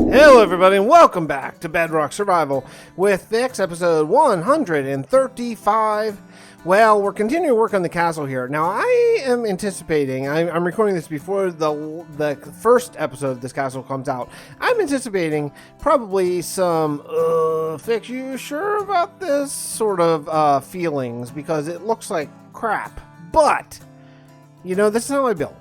Hello everybody and welcome back to Bedrock Survival with Fix, episode 135. Well, we're continuing to work on the castle here. Now, I am anticipating, I'm recording this before the first episode of this castle comes out. I'm anticipating probably some, Fix, you sure about this sort of feelings, because it looks like crap. But, you know, this is how I build.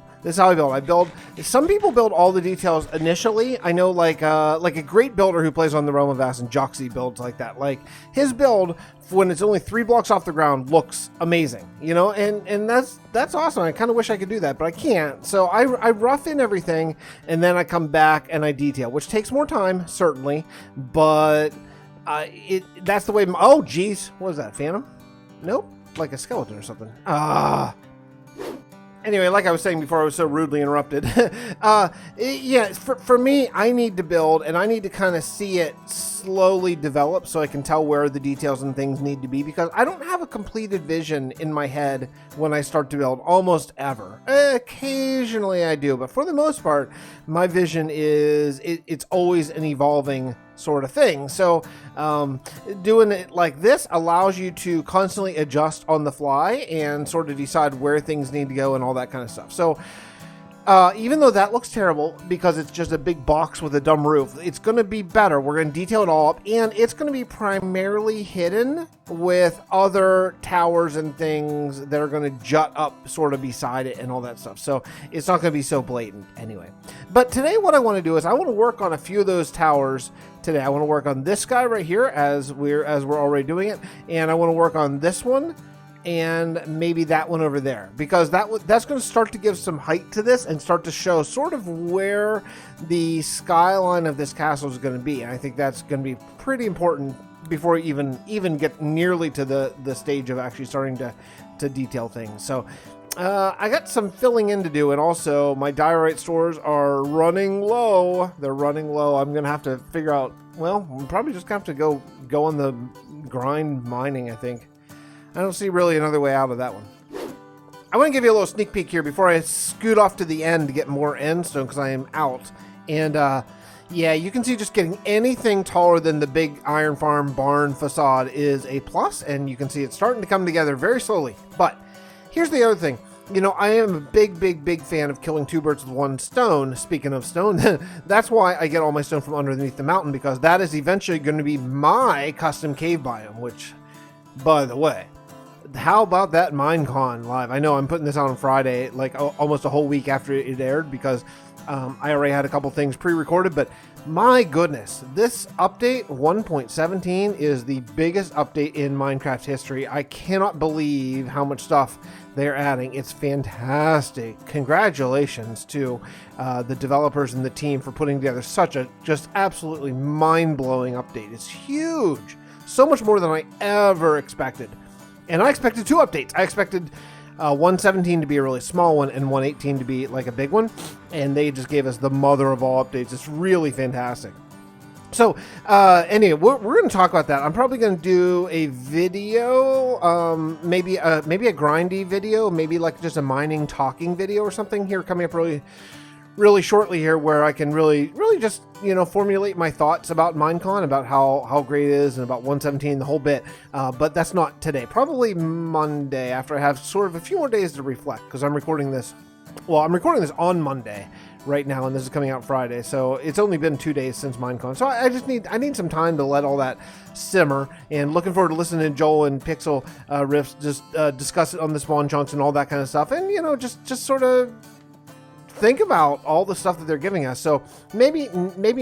Some people build all the details initially. I know like a great builder who plays on the Realm of Vasten, Joxy, builds like that. Like his build, when it's only 3 blocks off the ground, looks amazing, you know, and that's awesome. I kind of wish I could do that, but I can't. So I rough in everything, and then I come back and I detail, which takes more time, certainly, but that's the way. Oh, geez, what is that, Phantom? Nope, like a skeleton or something. Anyway, like I was saying before I was so rudely interrupted, yeah, for me, I need to build, and I need to kind of see it slowly develop so I can tell where the details and things need to be, because I don't have a completed vision in my head when I start to build, almost ever. Occasionally I do, but for the most part, my vision is, it's always an evolving sort of thing. So doing it like this allows you to constantly adjust on the fly and sort of decide where things need to go and all that kind of stuff. So even though that looks terrible because it's just a big box with a dumb roof, it's going to be better. We're going to detail it all up, and it's going to be primarily hidden with other towers and things that are going to jut up sort of beside it and all that stuff. So it's not going to be so blatant anyway. But today what I want to do is I want to work on a few of those towers today. I want to work on this guy right here as we're already doing it, and I want to work on this one and maybe that one over there, because that's going to start to give some height to this and start to show sort of where the skyline of this castle is going to be. And I think that's going to be pretty important before we even get nearly to the stage of actually starting to detail things. So I got some filling in to do, and also my diorite stores are running low. They're running low. I'm going to have to figure out, well, I'm probably just going to have to go on the grind mining, I think. I don't see really another way out of that one. I want to give you a little sneak peek here before I scoot off to the end to get more end stone, because I am out. And yeah, you can see just getting anything taller than the big iron farm barn facade is a plus, and you can see it's starting to come together very slowly. But here's the other thing. You know, I am a big fan of killing 2 birds with 1 stone. Speaking of stone, that's why I get all my stone from underneath the mountain, because that is eventually going to be my custom cave biome, which, by the way, how about that Minecon live? I know I'm putting this out on Friday, like almost a whole week after it aired, because I already had a couple things pre-recorded, but my goodness, this update 1.17 is the biggest update in Minecraft history. I cannot believe how much stuff they're adding. It's fantastic. Congratulations to the developers and the team for putting together such a just absolutely mind-blowing update. It's huge. So much more than I ever expected. And I expected 2 updates. I expected 1.17 to be a really small one and 1.18 to be like a big one. And they just gave us the mother of all updates. It's really fantastic. So anyway, we're going to talk about that. I'm probably going to do a video, maybe a grindy video, maybe like just a mining talking video or something here coming up really shortly here, where I can really just, you know, formulate my thoughts about Minecon, about how great it is, and about 1.17, the whole bit. But that's not today. Probably Monday, after I have sort of a few more days to reflect, because I'm recording this on Monday right now, and this is coming out Friday, so it's only been 2 days since Minecon. So I need some time to let all that simmer, and looking forward to listening to Joel and Pixel riffs just discuss it on the spawn chunks and all that kind of stuff, and, you know, just sort of think about all the stuff that they're giving us. So maybe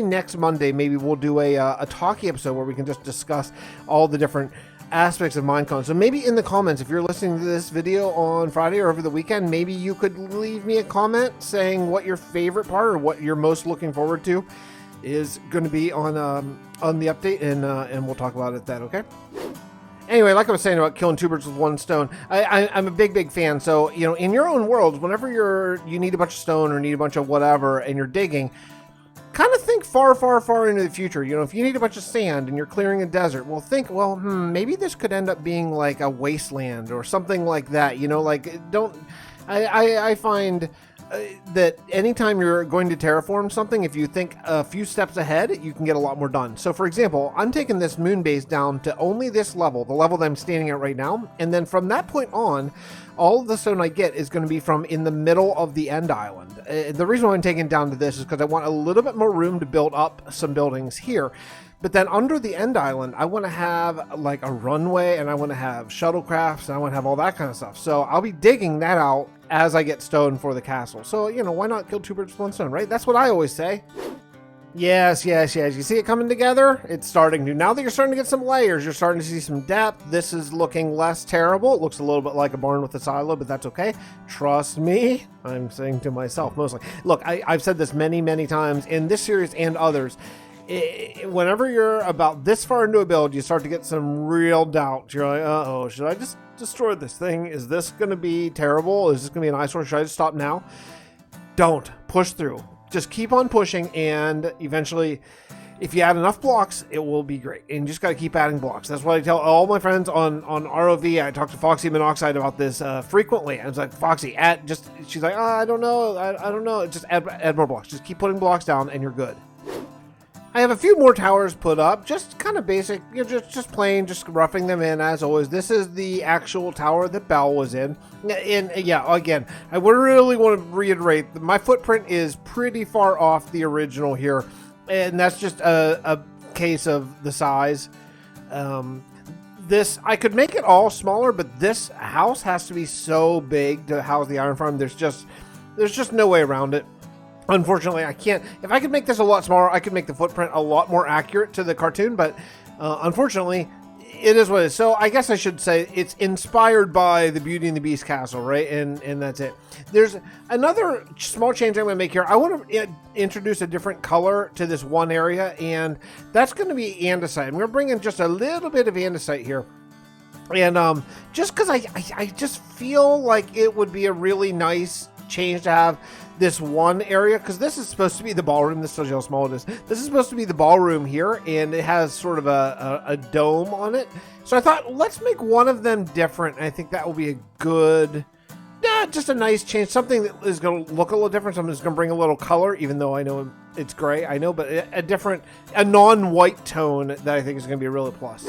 next Monday, maybe we'll do a talkie episode where we can just discuss all the different aspects of Minecon. So maybe in the comments, if you're listening to this video on Friday or over the weekend, maybe you could leave me a comment saying what your favorite part or what you're most looking forward to is going to be on the update, and we'll talk about it then. Okay. Anyway, like I was saying about killing 2 birds with 1 stone, I'm a big fan. So, you know, in your own worlds, whenever you need a bunch of stone or need a bunch of whatever, and you're digging, kind of think far into the future. You know, if you need a bunch of sand and you're clearing a desert, well, think, well, maybe this could end up being like a wasteland or something like that. You know, like, I find that anytime you're going to terraform something, if you think a few steps ahead, you can get a lot more done. So for example, I'm taking this moon base down to only this level, the level that I'm standing at right now. And then from that point on, all of the stone I get is going to be from in the middle of the end island. The reason why I'm taking it down to this is because I want a little bit more room to build up some buildings here. But then under the end island, I want to have like a runway, and I want to have shuttlecrafts, and I want to have all that kind of stuff. So I'll be digging that out as I get stone for the castle. So, you know, why not kill two birds with one stone, right? That's what I always say. Yes. You see it coming together? It's starting to. Now that you're starting to get some layers, you're starting to see some depth. This is looking less terrible. It looks a little bit like a barn with a silo, but that's okay. Trust me. I'm saying to myself mostly. Look, I've said this many times in this series and others. Whenever you're about this far into a build, you start to get some real doubt. You're like, uh-oh, should I just destroy this thing? Is this going to be terrible? Is this going to be an eyesore? Should I just stop now? Don't. Push through. Just keep on pushing, and eventually, if you add enough blocks, it will be great. And you just got to keep adding blocks. That's what I tell all my friends on ROV. I talk to Foxy Monoxide about this frequently. I was like, Foxy, she's like, I don't know. I don't know. Just add more blocks. Just keep putting blocks down, and you're good. I have a few more towers put up, just kind of basic, you know, just plain, just roughing them in as always. This is the actual tower that Belle was in. And yeah, again, I would really want to reiterate that my footprint is pretty far off the original here. And that's just a case of the size. I could make it all smaller, but this house has to be so big to house the iron farm. There's just no way around it. Unfortunately, I can't. If I could make this a lot smaller, I could make the footprint a lot more accurate to the cartoon, but unfortunately, it is what it is. So I guess I should say it's inspired by the Beauty and the Beast castle, right? And that's it. There's another small change I'm going to make here. I want to introduce a different color to this one area, and that's going to be andesite. I'm going to bring in just a little bit of andesite here. And just because I just feel like it would be a really nice change to have this one area, because this is supposed to be the ballroom. This tells you how small it is. This is supposed to be the ballroom here, and it has sort of a dome on it. So I thought, let's make one of them different. I think that will be a good, just a nice change. Something that is going to look a little different. Something that's going to bring a little color, even though I know it's gray. I know, but a non-white tone that I think is going to be a real plus.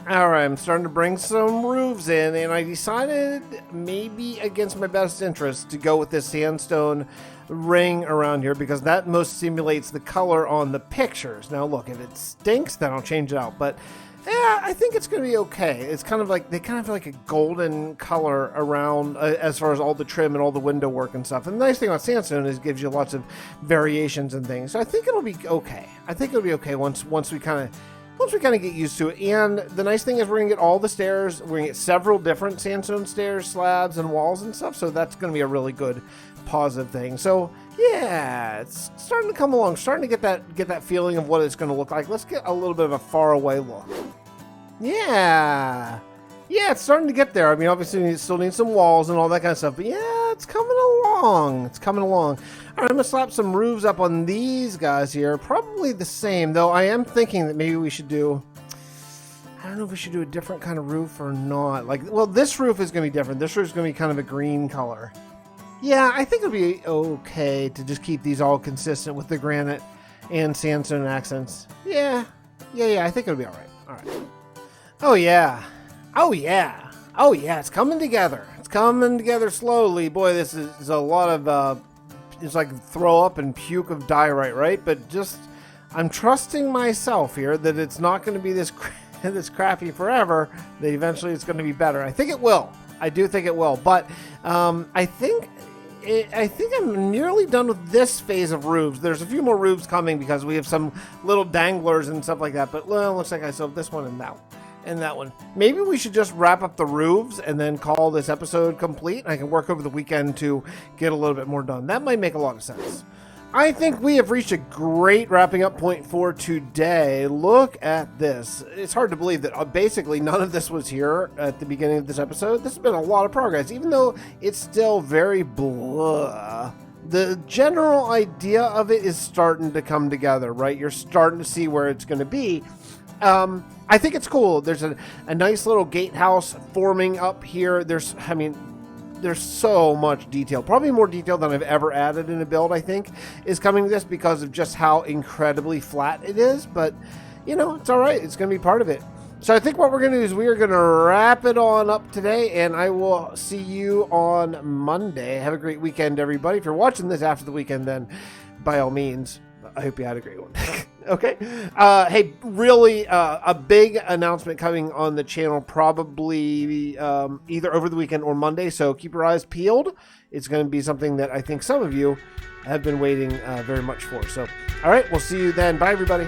All right, I'm starting to bring some roofs in, and I decided, maybe against my best interest, to go with this sandstone ring around here, because that most simulates the color on the pictures. Now look, if it stinks, then I'll change it out, but yeah, I think it's going to be okay. It's kind of like, they kind of have like a golden color around as far as all the trim and all the window work and stuff. And the nice thing about sandstone is it gives you lots of variations and things. So I think it'll be okay. I think it'll be okay once we kind of get used to it. And the nice thing is we're going to get all the stairs. We're going to get several different sandstone stairs, slabs, and walls and stuff. So that's going to be a really good positive thing. So yeah, it's starting to come along. Starting to get that feeling of what it's going to look like. Let's get a little bit of a far away look. Yeah, it's starting to get there. I mean, obviously you still need some walls and all that kind of stuff. But yeah, it's coming along. All right, I'm going to slap some roofs up on these guys here. Probably the same, though I am thinking that maybe we should do, I don't know if we should do a different kind of roof or not. Like, well, this roof is going to be different. This roof is going to be kind of a green color. Yeah, I think it'll be okay to just keep these all consistent with the granite and sandstone accents. Yeah, I think it'll be all right. All right. Oh, yeah, it's coming together. It's coming together slowly. Boy, this is a lot of, it's like throw up and puke of diorite, right? But just, I'm trusting myself here that it's not going to be this crappy forever, that eventually it's going to be better. I think it will. I do think it will. But I think I'm nearly done with this phase of roofs. There's a few more roofs coming because we have some little danglers and stuff like that. But well, looks like I still have this one and that one. And that one. Maybe we should just wrap up the roofs and then call this episode complete. I can work over the weekend to get a little bit more done. That might make a lot of sense. I think we have reached a great wrapping up point for today. Look at this. It's hard to believe that basically none of this was here at the beginning of this episode. This has been a lot of progress, even though it's still very blah. The general idea of it is starting to come together, right? You're starting to see where it's going to be. I think it's cool. There's a nice little gatehouse forming up here. There's there's so much detail, probably more detail than I've ever added in a build, I think, is coming to this because of just how incredibly flat it is. But, you know, it's all right. It's going to be part of it. So I think what we're going to do is we are going to wrap it on up today, and I will see you on Monday. Have a great weekend, everybody. If you're watching this after the weekend, then by all means, I hope you had a great one. Okay. Hey, really a big announcement coming on the channel probably either over the weekend or Monday, so keep your eyes peeled. It's going to be something that I think some of you have been waiting very much for. So, all right, we'll see you then. Bye, everybody.